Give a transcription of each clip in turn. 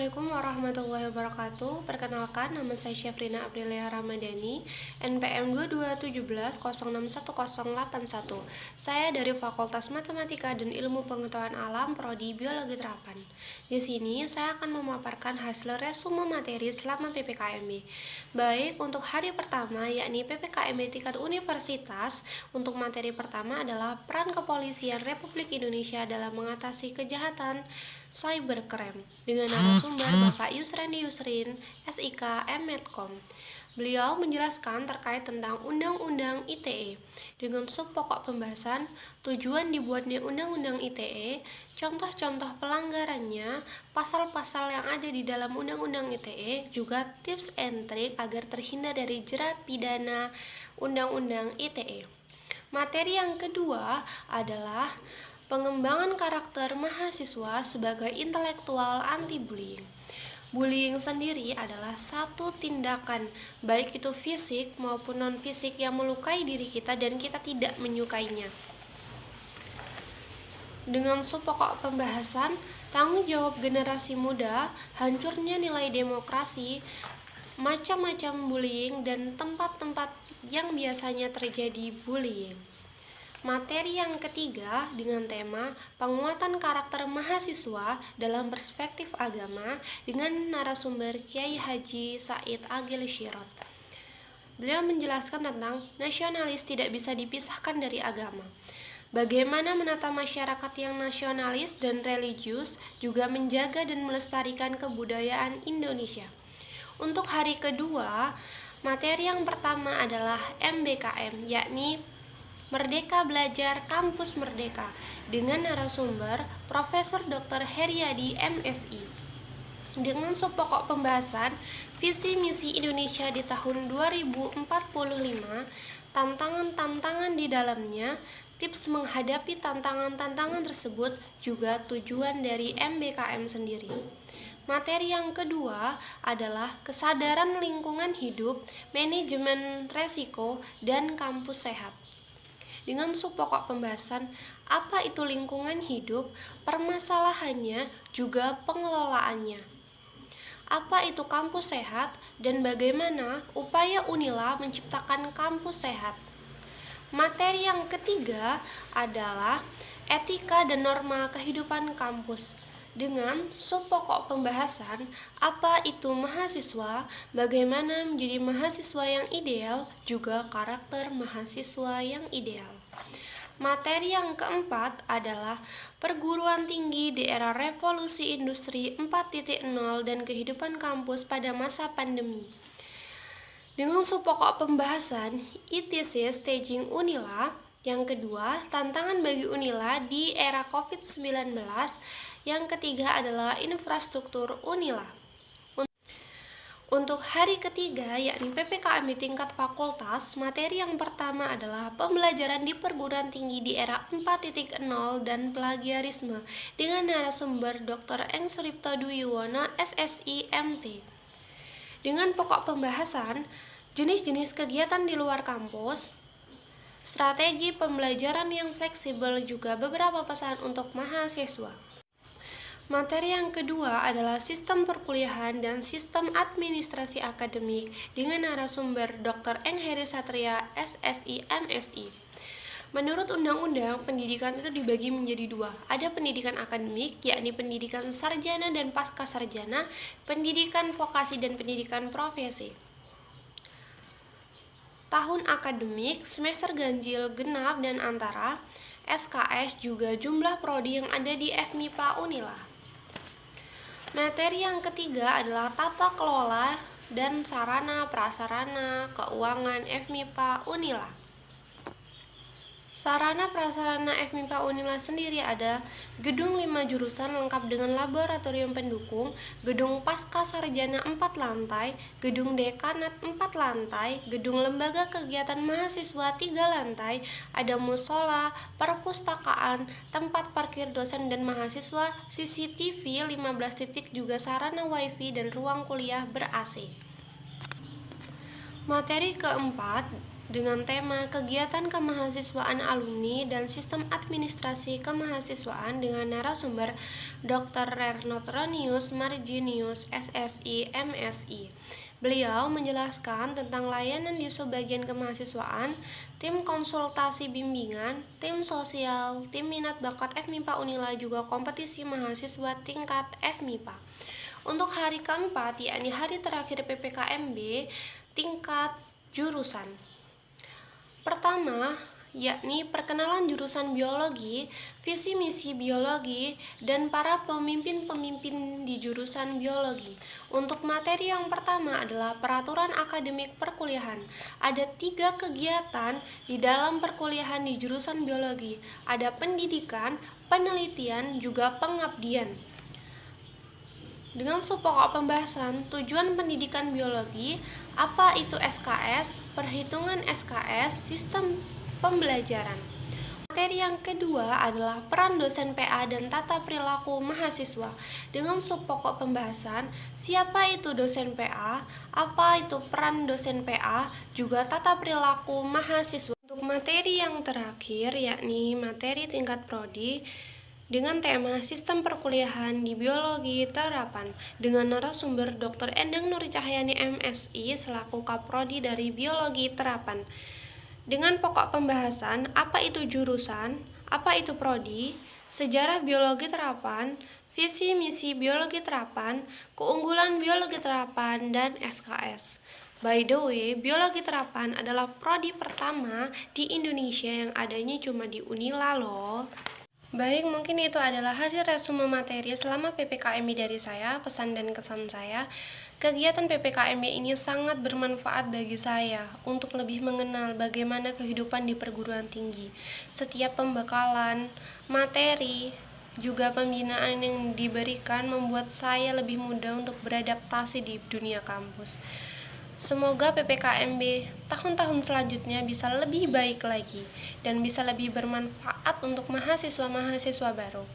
Assalamualaikum warahmatullahi wabarakatuh. Perkenalkan, nama saya Syafrina Aprilia Ramadhani, NPM 2217061081. Saya dari Fakultas Matematika dan Ilmu Pengetahuan Alam, Prodi Biologi Terapan. Di sini saya akan memaparkan hasil resume materi selama PPKMB. Baik, untuk hari pertama yakni PPKMB tingkat universitas, untuk materi pertama adalah peran Kepolisian Republik Indonesia dalam mengatasi kejahatan cybercrime dengan narasumber Bapak Yusrandi Yusrin, SIK M.Medcom. Beliau menjelaskan terkait tentang Undang-Undang ITE dengan sub pokok pembahasan tujuan dibuatnya Undang-Undang ITE, contoh-contoh pelanggarannya, pasal-pasal yang ada di dalam Undang-Undang ITE, juga tips and trik agar terhindar dari jerat pidana Undang-Undang ITE. Materi yang kedua adalah pengembangan karakter mahasiswa sebagai intelektual anti-bullying. Bullying sendiri adalah satu tindakan, baik itu fisik maupun non-fisik, yang melukai diri kita dan kita tidak menyukainya. Dengan subpokok pembahasan, tanggung jawab generasi muda, hancurnya nilai demokrasi, macam-macam bullying, dan tempat-tempat yang biasanya terjadi bullying. Materi yang ketiga dengan tema penguatan karakter mahasiswa dalam perspektif agama dengan narasumber Kiai Haji Said Agil Syirot. Beliau menjelaskan tentang nasionalis tidak bisa dipisahkan dari agama. Bagaimana menata masyarakat yang nasionalis dan religius, juga menjaga dan melestarikan kebudayaan Indonesia. Untuk hari kedua, materi yang pertama adalah MBKM, yakni Merdeka Belajar Kampus Merdeka dengan narasumber Profesor Dr. Heriadi MSI. Dengan subpokok pembahasan visi misi Indonesia di tahun 2045, tantangan-tantangan di dalamnya, tips menghadapi tantangan-tantangan tersebut, juga tujuan dari MBKM sendiri. Materi yang kedua adalah kesadaran lingkungan hidup, manajemen resiko, dan kampus sehat. Dengan subpokok pembahasan apa itu lingkungan hidup, permasalahannya, juga pengelolaannya. Apa itu kampus sehat dan bagaimana upaya Unila menciptakan kampus sehat. Materi yang ketiga adalah etika dan norma kehidupan kampus. Dengan subpokok pembahasan apa itu mahasiswa, bagaimana menjadi mahasiswa yang ideal, juga karakter mahasiswa yang ideal. Materi yang keempat adalah perguruan tinggi di era revolusi industri 4.0 dan kehidupan kampus pada masa pandemi. Dengan subpokok pembahasan ITC Staging Unila. Yang kedua, tantangan bagi Unila di era COVID-19. Yang ketiga adalah infrastruktur Unila. Untuk hari ketiga, yakni PPKM di tingkat fakultas, materi yang pertama adalah pembelajaran di perguruan tinggi di era 4.0 dan plagiarisme dengan narasumber Dr. Eng Suripto Dwiwono, SSI MT. Dengan pokok pembahasan, jenis-jenis kegiatan di luar kampus, strategi pembelajaran yang fleksibel, juga beberapa pesan untuk mahasiswa. Materi yang kedua adalah sistem perkuliahan dan sistem administrasi akademik dengan narasumber Dr. Eng Heri Satria, SSI MSI. Menurut Undang-Undang, pendidikan itu dibagi menjadi dua. Ada pendidikan akademik, yakni pendidikan sarjana dan pasca sarjana, pendidikan vokasi dan pendidikan profesi. Tahun akademik, semester ganjil, genap, dan antara, SKS, juga jumlah prodi yang ada di FMIPA Unila. Materi yang ketiga adalah tata kelola dan sarana prasarana keuangan FMIPA Unila. Sarana prasarana FMIPA Unila sendiri ada gedung 5 jurusan lengkap dengan laboratorium pendukung, gedung pasca sarjana 4 lantai, gedung dekanat 4 lantai, gedung lembaga kegiatan mahasiswa 3 lantai, ada musola, perpustakaan, tempat parkir dosen dan mahasiswa, CCTV 15 titik, juga sarana wifi dan ruang kuliah ber-AC. Materi keempat dengan tema Kegiatan Kemahasiswaan Alumni dan Sistem Administrasi Kemahasiswaan dengan narasumber Dr. Rernotronius Marginius, SSI, MSI. Beliau menjelaskan tentang layanan di subbagian kemahasiswaan, tim konsultasi bimbingan, tim sosial, tim minat bakat FMIPA Unila, juga kompetisi mahasiswa tingkat FMIPA. Untuk hari keempat, yakni hari terakhir PPKMB tingkat jurusan. Pertama, yakni perkenalan jurusan biologi, visi misi biologi, dan para pemimpin-pemimpin di jurusan biologi. Untuk materi yang pertama adalah peraturan akademik perkuliahan. Ada 3 kegiatan di dalam perkuliahan di jurusan biologi. Ada pendidikan, penelitian, juga pengabdian. Dengan subpokok pembahasan tujuan pendidikan biologi, apa itu SKS, perhitungan SKS, sistem pembelajaran. Materi yang kedua adalah peran dosen PA dan tata perilaku mahasiswa. Dengan subpokok pembahasan, siapa itu dosen PA, apa itu peran dosen PA, juga tata perilaku mahasiswa. Untuk materi yang terakhir, yakni materi tingkat prodi, dengan tema Sistem Perkuliahan di Biologi Terapan dengan narasumber Dr. Endang Nuri Cahyani MSI selaku Kaprodi dari Biologi Terapan. Dengan pokok pembahasan, apa itu jurusan, apa itu prodi, sejarah biologi terapan, visi misi biologi terapan, keunggulan biologi terapan, dan SKS. By the way, biologi terapan adalah prodi pertama di Indonesia yang adanya cuma di Unila loh. Baik, mungkin itu adalah hasil resume materi selama PPKMB dari saya. Pesan dan kesan saya, kegiatan PPKMB ini sangat bermanfaat bagi saya untuk lebih mengenal bagaimana kehidupan di perguruan tinggi. Setiap pembekalan, materi, juga pembinaan yang diberikan membuat saya lebih mudah untuk beradaptasi di dunia kampus. Semoga PPKMB tahun-tahun selanjutnya bisa lebih baik lagi dan bisa lebih bermanfaat untuk mahasiswa-mahasiswa baru.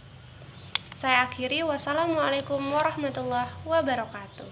Saya akhiri, wassalamualaikum warahmatullahi wabarakatuh.